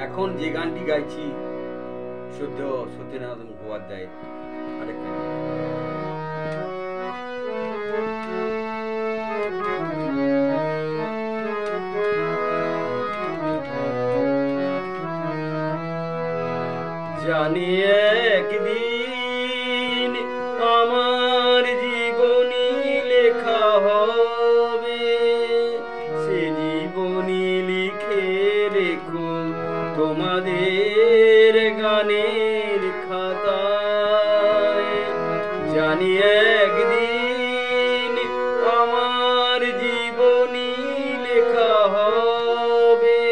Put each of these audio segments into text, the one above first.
এখন যে গানটি গাইছি শুদ্ধ সত্যনারায়ণ মুখোপাধ্যায়ের আরেকটা জানি একদিন আমার জীবনী লেখা হবে, সে জীবনী লিখে রেখো তোমাদের গানের খাতায়। জানি একদিন আমার জীবনী লেখা হবে,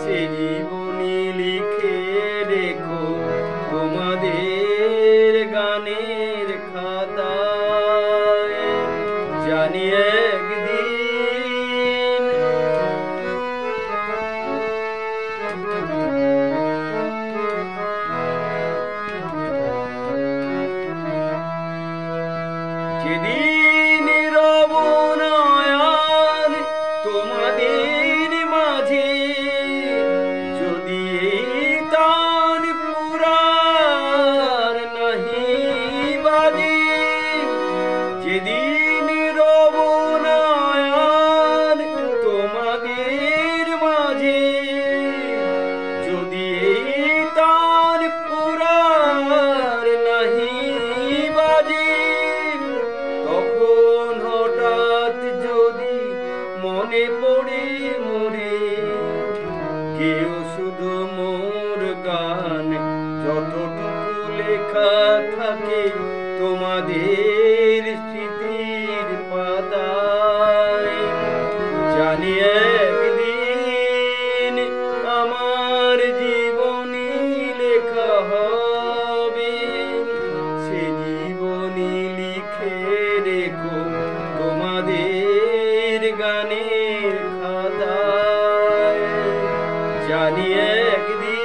সে জীবনী লিখে রেখো তোমাদের গানের খাতায়। জানি একদিন যেদিন রব নয়ন তোমাদের মাঝে, যদি এই তান পুরার নাহি বাজে, যেদিন রব নয়ন তোমাদের মাঝে, যদি এই তান পুরার নাহি বাজে, তখন হঠাৎ যদি মনে পড়ে মোরে কেউ শুধু মোর গান, যতটুকু লেখা থাকে তোমাদের স্মৃতির পাতায়। জানি একদিন আমার জীবনী লেখা হবে, সে জীবনী লিখে রেখো তোমাদের গানের খাতায়। জানি একদিন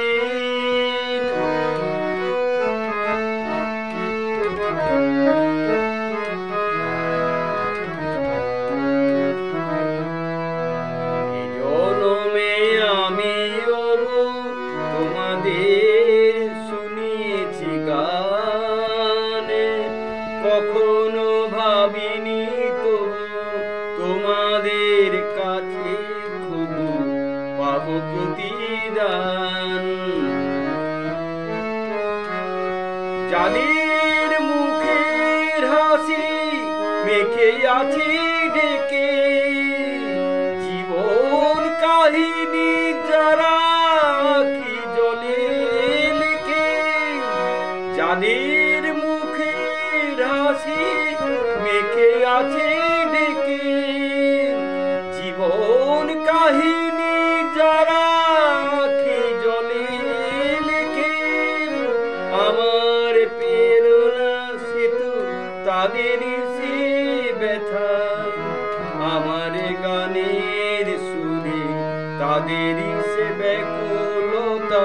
এই জনমে আমিও তোমাদের শুনিয়েছি গান, কখনো ভাবিনি তবু তোমাদের কাছে খুব পাবো প্রতিদান। যাদের মুখের হাসি মেখে আছি ডেকে, জীবন কাহিনী যারা কি জলে লিখে, যাদের মুখের হাসি মেখে আছে ডেকে, জীবন কাহিনী যারা কি জলে লিখে, আমার প্রেরণা সেতু তাদেরই সে ব্যথা, আমার গানের সুরে তাদেরই সে ব্যাকুলতা।